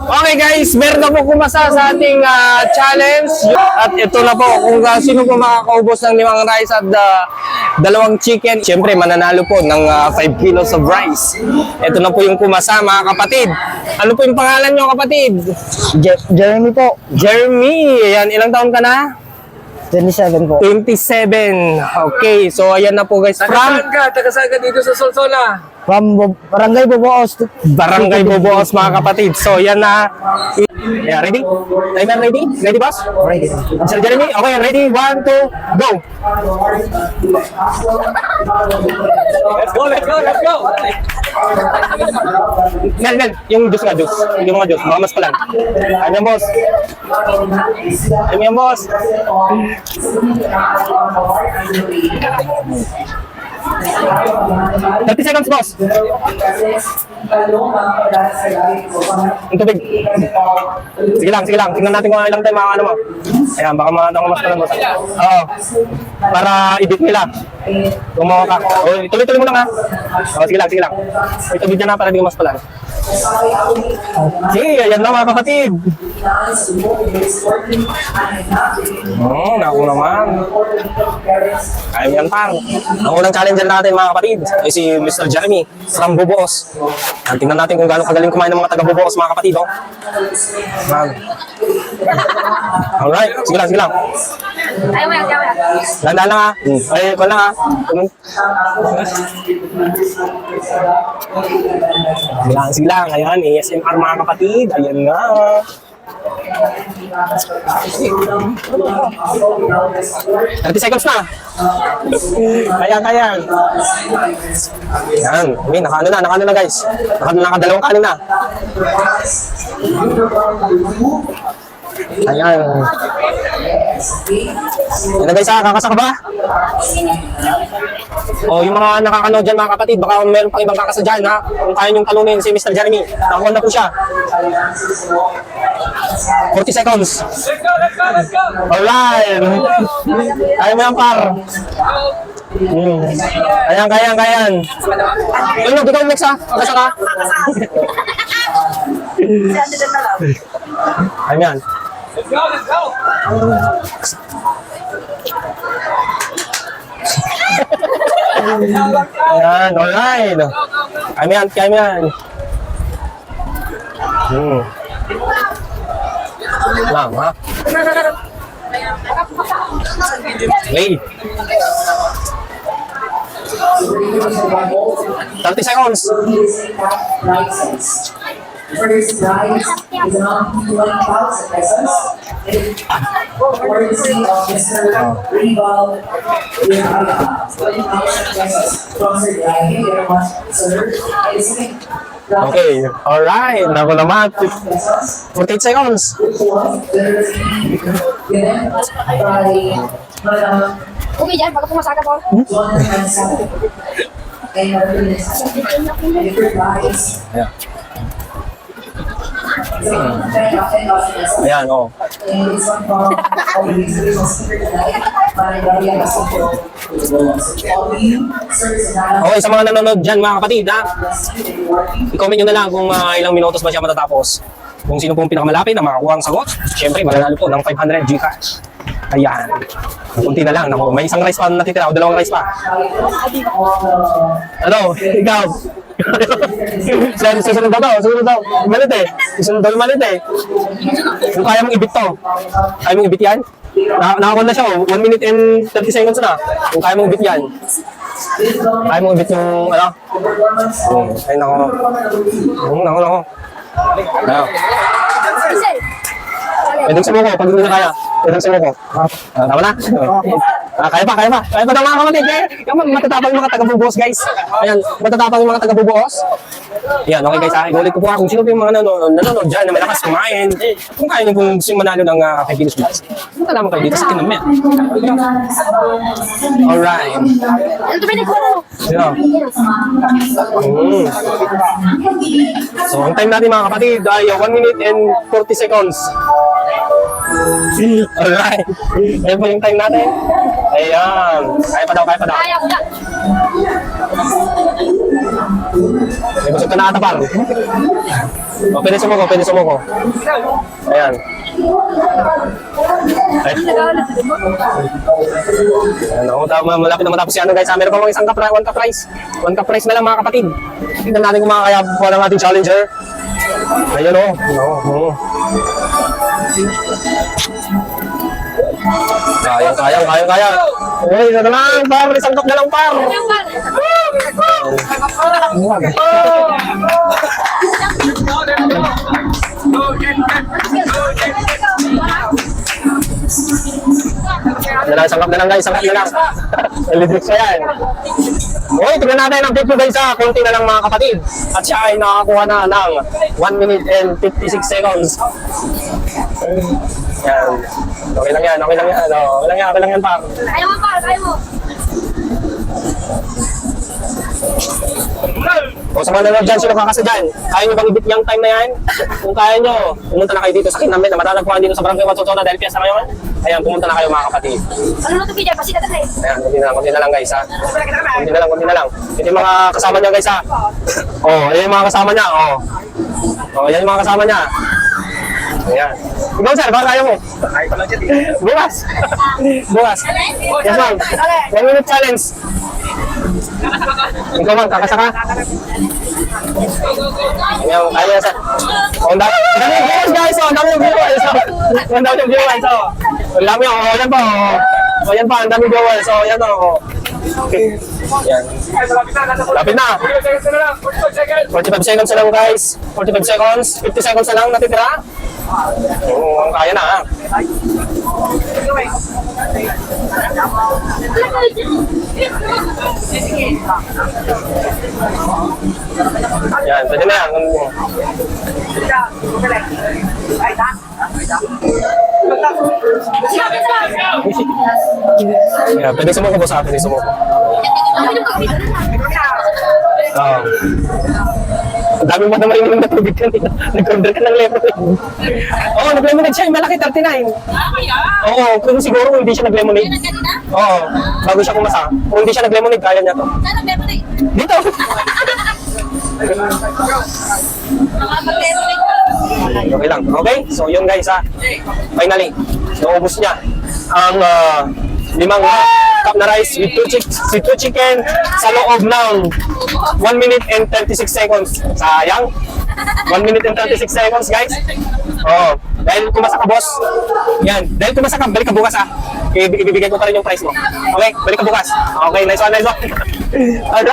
Okay guys, meron na po kumasa sa ating challenge. At ito na po, kung sino po makakaubos ng 5 rice at 2 chicken, syempre mananalo po ng 5 kilos of rice. Ito na po yung kumasa mga kapatid. Ano po yung pangalan nyo kapatid? Jeremy po. Jeremy, ayan, ilang taon ka na? 27 po. 27. Okay, so ayan na po guys. Taga-saan ka dito sa Solsola? From Barangay Bubuos. Barangay Bubuos mga kapatid. So yan na. Yeah, ready? Timer ready? Ready boss? Ready. Sir Jeremy? Okay, ready? 1, 2, go! Let's go! Yan. Yung juice nga, juice. Yung mga juice. Baka mas palan. Ano yan, boss? Ano yan, boss? 30 seconds, boss. Ang tubig. Sige lang. Tingnan natin kung ilang time ano mo. Ayan, baka mas palan, boss. Oo. Para edit nila. Gumawa ka. O, tuloy-tuloy mo lang, ha? O, sige lang. Ito video na para di mas palan. Okay, ayan na mga kapatid. Naku naman. Kaya yan par. Ang unang challenger natin mga kapatid ay si Mr. Jeremy from Bubuos. Tingnan natin kung gaano kagaling kumain ng mga taga Bubuos mga kapatid. Oh. Alright, sige lang. Landaan lang ha. Ay, ko lang ha. Sige lang. Ayan, ASMR mga kapatid. Ayan nga. 30 seconds na. Kaya. Ayan. Okay, nakaano na guys. Nakadalawang kanin na. Ayan. Yan na guys ha, kakasa ka ba? O yung mga nakakanood dyan mga kapatid, baka meron pang ibang kakasa dyan ha. Kung kaya niyong talunin si Mr. Jeremy, nakakuha na po siya. 40 seconds. Let's go! Alright. Kaya mo yan par. Kayan. Ano, ikaw next ha? Kakasa ka? Ayan. Let's go! Ayan, alright. Kaya mo yan. Lang, ha? Okay. 30 seconds. First prize is around 1,000 pesos. Courtesy of Mr. Rival, we have 1,000 pesos from Sir Gary. Very much, sir. Okay, alright. Naku naman. 48 seconds. Given by Madam Okay dyan, baka pumasaka po. John Mansa. And different prize. Ayan, oh. And it's one from Okay, sa mga nanonood dyan mga kapatid, ha? I-comment nyo na lang kung ilang minutos ba siya matatapos. Kung sino pong pinakamalapit na makakuha ang sagot, syempre, mananalo po ng 500 Gcash. Ayan. Kunti na lang. Naku, may isang rice pa natitira o 2 rice pa. Ano? Ikaw? Susunod daw. Malit eh. Malit eh. Kung kaya mong ibit to. Kaya mong ibit yan? Nakakuha na siya. 1 minute and 30 seconds na. Kung kaya mong ibit yan. Kaya mong ibit yung ano? Ay, naku. Naku. Pwedeng sumuko pag hindi na kaya. Pwedeng sumuko. Tama na? Kaya pa daw mga kapatid. Matatapang yung mga taga-Bubuos guys. Ayan, matatapang yung mga taga-Bubuos. Yan, okay guys. Inulit ko po kung sino po yung mga nanonood dyan na malakas kumain. Kung kaya nyo pong gusto yung manalo ng 5 kilos plus. Punta naman kayo dito sa Kinamen. Alright. Ano ito pinagkuha? Sino? So, ang time natin mga kapatid ay 1 minute and 40 seconds. Alright. Ayan po yung time natin. Ayan. Kaya pa daw. Kaya ko na. May busog ka na ata par. O, pwede sumuko, pwede sumuko. Ayan. Ay. Ano, malapit na matapos si ano guys. Meron pa mga isang one cup prize. One cup prize na lang mga kapatid. Tignan natin kung makakaya po ng ating challenger. Ayun o. Kaya. Uy, ito na lang, par. Isang cup na lang, par. Isang cup na lang guys, isang cup na lang. Elidrix siya yan. Uy, tignan natin ang tip guys ha. Kunti na lang mga kapatid. At siya ay nakakuha na ng 1 minute and 56 seconds. Yan. Okay lang yan. Okay lang yan, par. Ayaw mo pa, ayaw mo. O sa mga nanonood dyan, sino kakasa dyan? Kaya nyo bang ibit yung time na yan? Kung kaya nyo, pumunta na kayo dito sa Kinamit na matatagpuan dito sa Barangay Watsotona dahil piyesta ngayon. Ayan, pumunta na kayo mga kapatid. Ano na ito, Kija? Pasita na eh. Ayan, kunti na lang guys ha. Kunti na lang. Ito yung mga kasama niya guys ha. Ayan yung mga kasama niya. Ayan yung mga kasama niya. Ayan. Ikaw sir, baka kaya mo? Bukas. Yes ma'am. 1 minute challenge. Ikaw ma'am, kakasa ka? Ayan, kaya sir. Ang dami yung viewers guys. Ang dami yung viewers. Ang dami yung, yan po. Yan pa, ang dami yung viewers. Yan o. Okay. Yan. Lapit na. 45 seconds na lang guys. 45 seconds. 50 seconds na lang natitira. Oo, kaya na ha. Yan, pwede na yan. Yan, pwede sumuko po sa akin, pwede sumuko. Ang dami mo na marinig na tubig kanina. Nag-order ka ng lemonade. Oo, nag-lemonade siya. Yung malaki, 39. Oo, kung siguro hindi siya nag-lemonade. Oo, bago siya kumasa. Kung hindi siya nag-lemonade, kaya niya to. Dito! Okay lang. Okay? So, yun guys ha. Finally, naubos niya ang 5 cup na rice with 2 chicken sa loob ng 1 minute and 36 seconds. Sayang. 1 minute and 36 seconds, guys. Dahil kumasa ka, boss. Yan. Dahil kumasa ka, balik ka bukas, ha. Ibibigay ko pa rin yung price mo. Okay? Balik ka bukas. Okay, nice one. Alright.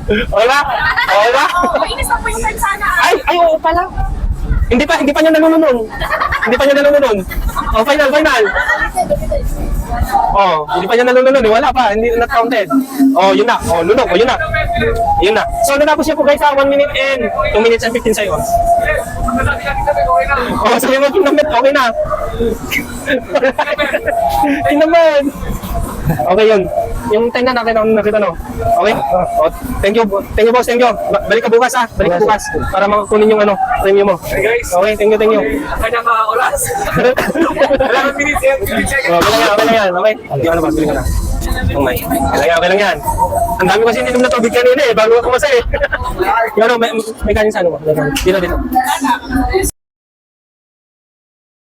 Okay ba? Inis na po yung time sana. Ay, oo pala. Hindi pa niya nanonood. Final. Hindi pa niya nanonood. Wala pa, hindi not counted. Yun na. Lunok. Yun na. So, natapos siya po guys sa 1 minute and 2 minutes and 15 seconds. Sabi mo, kinamit, okay na. Kinaman. Okay yun. Yung time na nakita no. Okay? Thank you boss, thank you. Balik ka bukas ha. Balik ka bukas para makukunin yung premium mo. Hey guys, Okay, thank you. kanyang oras. 11 minutes yan. Okay lang yan. Okay. Hindi ano ba, bili ka na. Okay lang yan. Ang dami kasi ininom na tubig kanina bago ako kumasa eh. May kanin sa ano mo. Dito.